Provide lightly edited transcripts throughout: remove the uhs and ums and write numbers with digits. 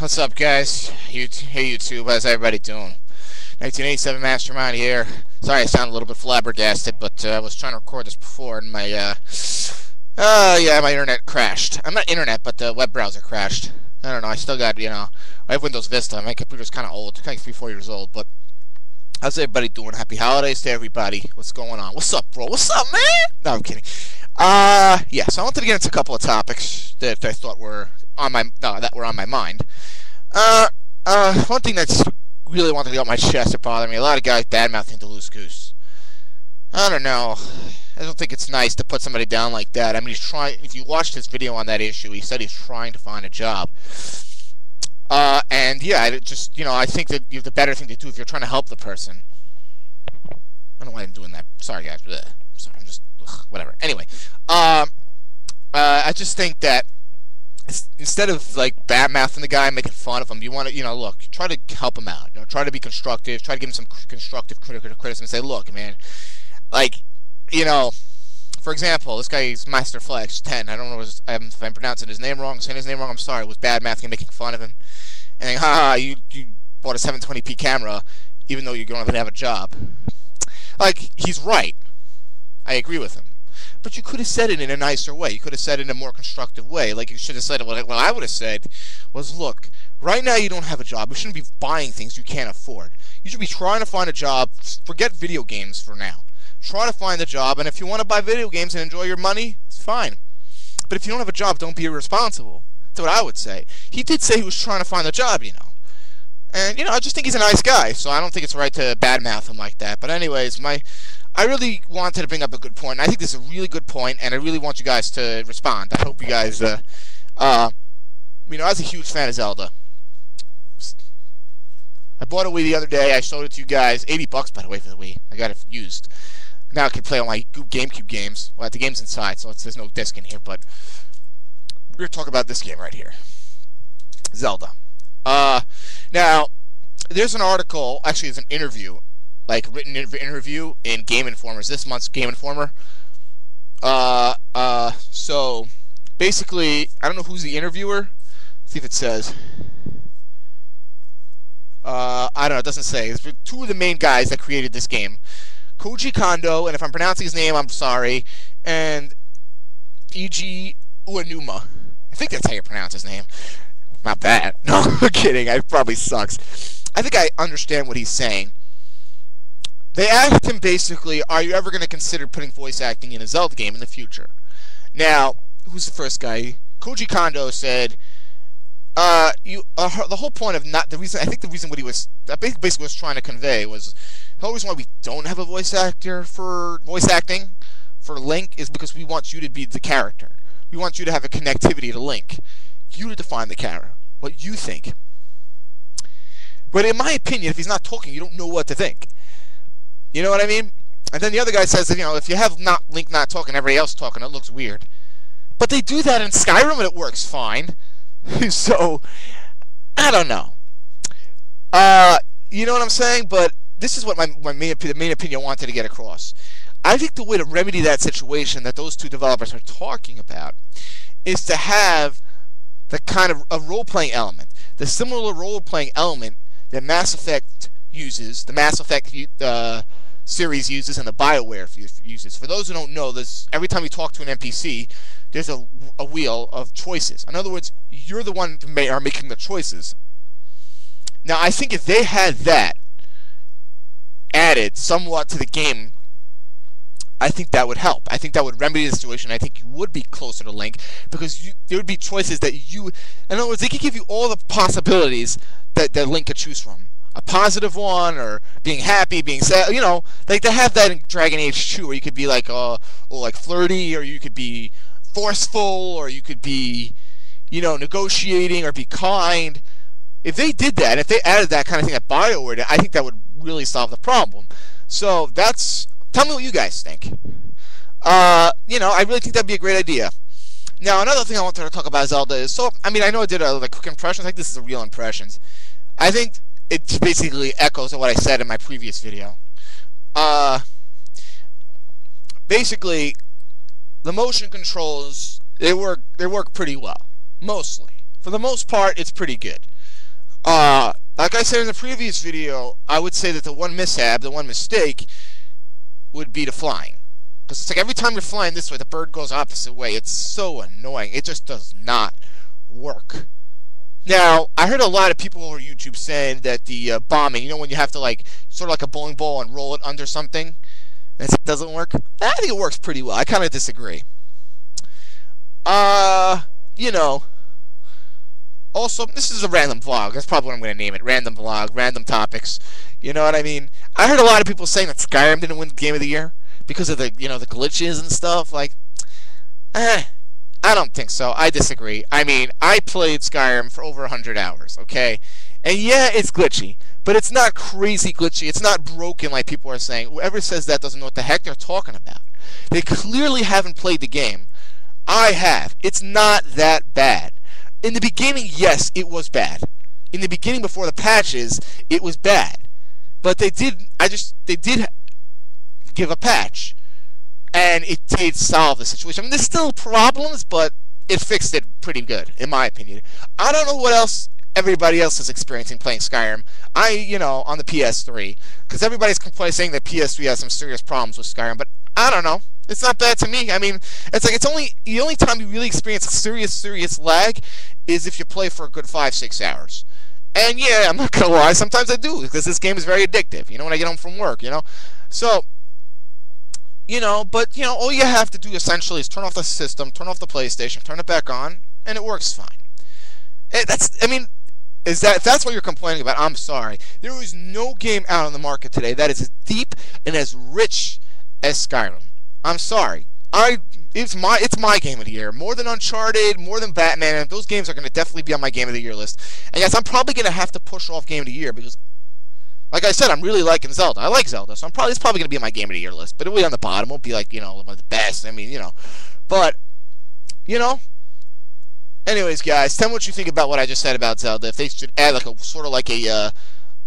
What's up, guys? Hey, YouTube, how's everybody doing? 1987 Mastermind here. Sorry I sound a little bit flabbergasted, but I was trying to record this before, and my internet crashed. I'm not internet, but the web browser crashed. I don't know, I still got, I have Windows Vista. My computer's kind of old, kind of 3-4 years old, but how's everybody doing? Happy holidays to everybody. What's going on? What's up, bro? What's up, man? No, I'm kidding. Yeah, so I wanted to get into a couple of topics that I thought were on my mind. One thing that's really wanted to get off my chest to bother me, a lot of guys bad-mouthing the loose goose. I don't know. I don't think it's nice to put somebody down like that. I mean, he's trying. If you watched his video on that issue, he said he's trying to find a job. And yeah, it just, I think that the better thing to do if you're trying to help the person. I don't know why I'm doing that. Sorry, guys. Sorry, I'm just whatever. Anyway, I just think that instead of like bad-mouthing the guy, making fun of him, you want to, look, try to help him out. Try to be constructive. Try to give him some constructive criticism and say, look, man, like, for example, this guy's Master Flex 10. I don't know if I'm pronouncing his name wrong, saying his name wrong. I'm sorry. It was bad-mouthing and making fun of him. And haha, you bought a 720p camera, even though you don't even have a job. Like, he's right. I agree with him. But you could have said it in a nicer way. You could have said it in a more constructive way. Like, you should have said it, what I would have said was, look, right now you don't have a job. You shouldn't be buying things you can't afford. You should be trying to find a job. Forget video games for now. Try to find a job, and if you want to buy video games and enjoy your money, it's fine. But if you don't have a job, don't be irresponsible. That's what I would say. He did say he was trying to find a job, And, I just think he's a nice guy, so I don't think it's right to badmouth him like that. But anyways, I really wanted to bring up a good point. I think this is a really good point, and I really want you guys to respond. I hope you guys, I was a huge fan of Zelda. I bought a Wii the other day. I showed it to you guys. $80, by the way, for the Wii. I got it used. Now I can play all my GameCube games. Well, the game's inside, so there's no disc in here, but we're going to talk about this game right here. Zelda. Now, there's an article, actually it's an interview, like written interview in Game Informer's, this month's Game Informer. So, basically, I don't know who's the interviewer. Let's see if it says. I don't know, it doesn't say. It's two of the main guys that created this game. Koji Kondo, and if I'm pronouncing his name, I'm sorry, and Eiji Uenuma. I think that's how you pronounce his name. Not bad. No, I'm kidding. It probably sucks. I think I understand what he's saying. They asked him basically, are you ever going to consider putting voice acting in a Zelda game in the future? Now, who's the first guy? Koji Kondo said, the whole point of not, the reason what he was, basically was trying to convey was, the whole reason why we don't have a voice actor for voice acting for Link is because we want you to be the character. We want you to have a connectivity to Link. You to define the character, what you think. But in my opinion, if he's not talking, you don't know what to think. You know what I mean? And then the other guy says that, if you have Link not talking, everybody else talking, it looks weird. But they do that in Skyrim and it works fine. So, I don't know. You know what I'm saying? But this is what my main opinion I wanted to get across. I think the way to remedy that situation that those two developers are talking about is to have the kind of a role-playing element, the similar role-playing element that Mass Effect uses, the Mass Effect series uses, and the BioWare uses. For those who don't know, every time you talk to an NPC, there's a wheel of choices. In other words, you're the one who are making the choices. Now, I think if they had that added somewhat to the game, I think that would help. I think that would remedy the situation. I think you would be closer to Link because there would be choices that in other words, they could give you all the possibilities that Link could choose from. A positive one, or being happy, being sad, like they have that in Dragon Age 2, where you could be like, like flirty, or you could be forceful, or you could be, negotiating, or be kind. If they did that, if they added that kind of thing at BioWare, I think that would really solve the problem. So tell me what you guys think. I really think that'd be a great idea. Now, another thing I wanted to talk about Zelda is, I know I did a quick impression. I think this is a real impressions. I think it basically echoes what I said in my previous video. Basically, the motion controls, they work pretty well. Mostly. For the most part, it's pretty good. Like I said in the previous video, I would say that the one mishap, the one mistake, would be the flying. Because it's like every time you're flying this way, the bird goes opposite way. It's so annoying. It just does not work. Now, I heard a lot of people over YouTube saying that the bombing, you know, when you have to like, sort of like a bowling ball and roll it under something, and it doesn't work. I think it works pretty well. I kind of disagree. You know, also, this is a random vlog. That's probably what I'm going to name it. Random vlog, random topics. You know what I mean? I heard a lot of people saying that Skyrim didn't win Game of the Year because of the, you know, the glitches and stuff. Like, I don't think so. I disagree. I mean, I played Skyrim for over 100 hours, okay? And yeah, it's glitchy, but it's not crazy glitchy. It's not broken like people are saying. Whoever says that doesn't know what the heck they're talking about. They clearly haven't played the game. I have. It's not that bad. In the beginning, yes, it was bad. In the beginning, before the patches, it was bad. But they did give a patch, and it did solve the situation. I mean, there's still problems, but it fixed it pretty good, in my opinion. I don't know what else everybody else is experiencing playing Skyrim. You know, on the PS3, because everybody's saying that PS3 has some serious problems with Skyrim, but I don't know. It's not bad to me. I mean, it's like the only time you really experience serious lag is if you play for a good 5-6 hours. And yeah, I'm not gonna lie, sometimes I do, because this game is very addictive. You know, when I get home from work, you know. So, you know, but you know, all you have to do essentially is turn off the system, turn off the PlayStation, turn it back on, and it works fine. I mean, if that's what you're complaining about, I'm sorry. There is no game out on the market today that is as deep and as rich as Skyrim. I'm sorry. It's my game of the year. More than Uncharted, more than Batman, and those games are going to definitely be on my game of the year list. And yes, I'm probably going to have to push off game of the year because, like I said, I'm really liking Zelda. I like Zelda, so it's probably going to be on my game of the year list. But it'll be on the bottom. It won't be like, you know, one of the best. I mean, you know. But, you know. Anyways, guys, tell me what you think about what I just said about Zelda. If they should add like a sort of like a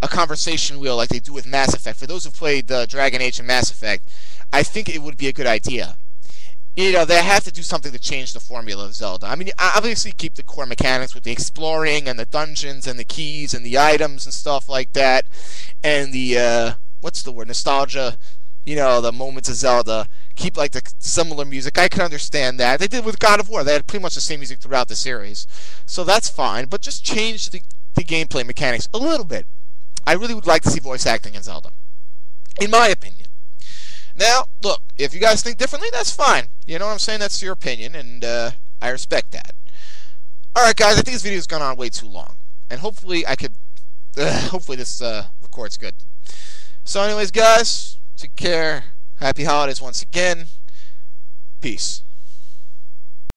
conversation wheel like they do with Mass Effect. For those who played Dragon Age and Mass Effect, I think it would be a good idea. You know, they have to do something to change the formula of Zelda. I mean, obviously keep the core mechanics with the exploring and the dungeons and the keys and the items and stuff like that. And the, what's the word, nostalgia, you know, the moments of Zelda. Keep, like, the similar music. I can understand that. They did with God of War. They had pretty much the same music throughout the series. So that's fine. But just change the gameplay mechanics a little bit. I really would like to see voice acting in Zelda. In my opinion. Now, look, if you guys think differently, that's fine. You know what I'm saying? That's your opinion, and I respect that. Alright, guys, I think this video's gone on way too long. And hopefully hopefully this records good. So anyways, guys, take care. Happy holidays once again. Peace.